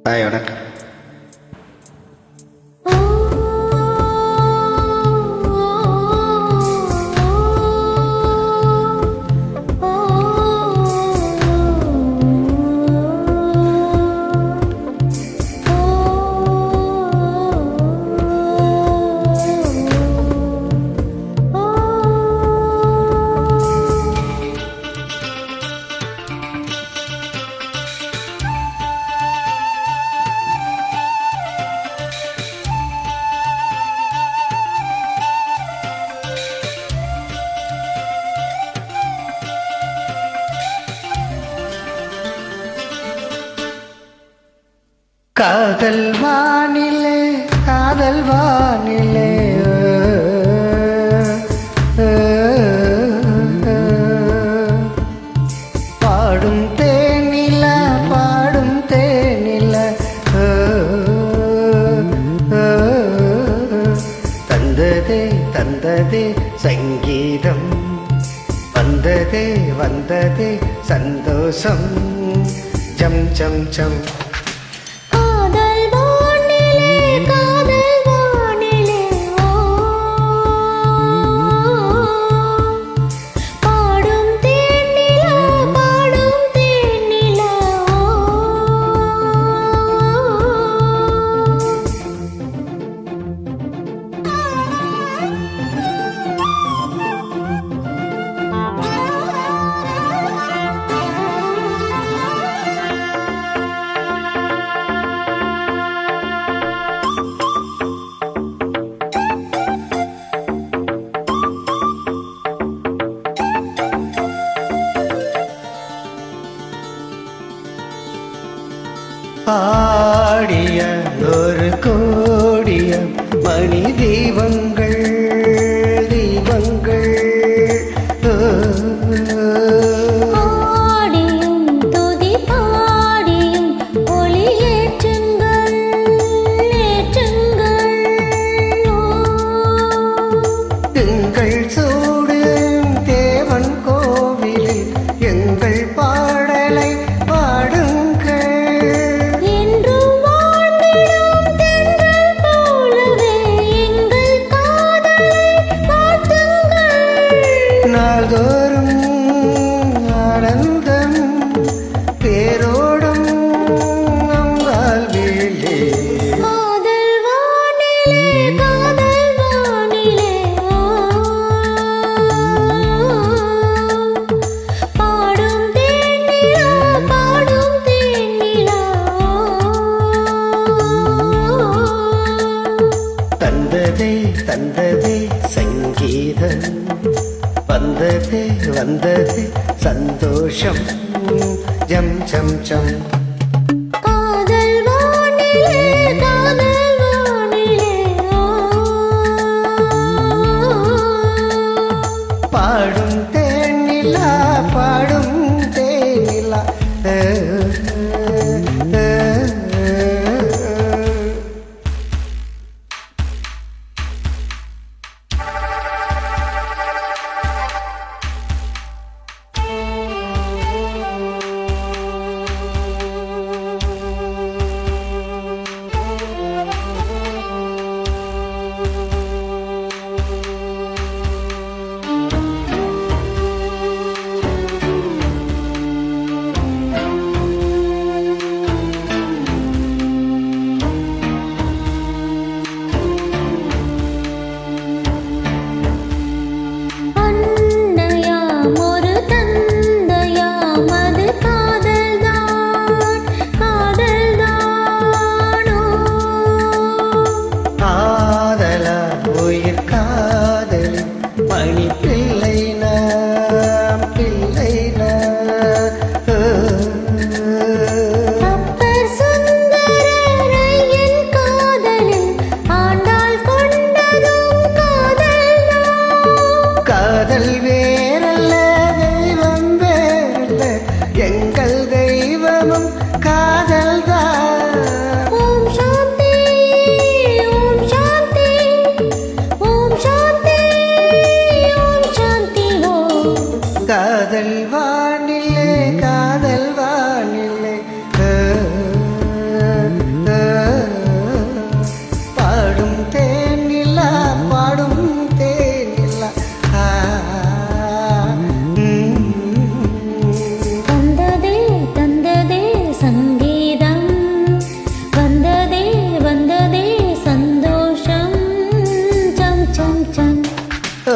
பாய், வணக்கம். காதல் வானிலே, காதல் வானிலே, பாடும் தேனில, பாடும் தேனில, தந்ததே தந்ததே சங்கீதம், வந்ததே வந்ததே சந்தோஷம், ஜம் ஜம் ஜம். ஆடிய ஒரு கோடிய மணி தீபங்கள், தீபங்கள், ஆடியும் துதி பாடியும் ஒளி ஏற்றுங்கள், ஏற்றுங்கள். எங்கள் சூடு தேவன் கோவிலில் எங்கள் பாடலை பாடுங்கள். நாள்தோறும் ஆனந்தம் பேரோடும் அங்கால் வேலே. காதல் வானிலே, காதல் வானிலே, பாடும் தேனிலா, பாடும் தேனிலா. தந்ததே தந்ததே சங்கீதம், வந்ததே வந்ததே சந்தோஷம், ஜம் ஜம் ஜம். காதல் வானிலே, காதல் வானிலே, பாடும் தேனிலா, பாடும் தேனிலா, காதல் வானிலே, காதல் வானிலே, ஓ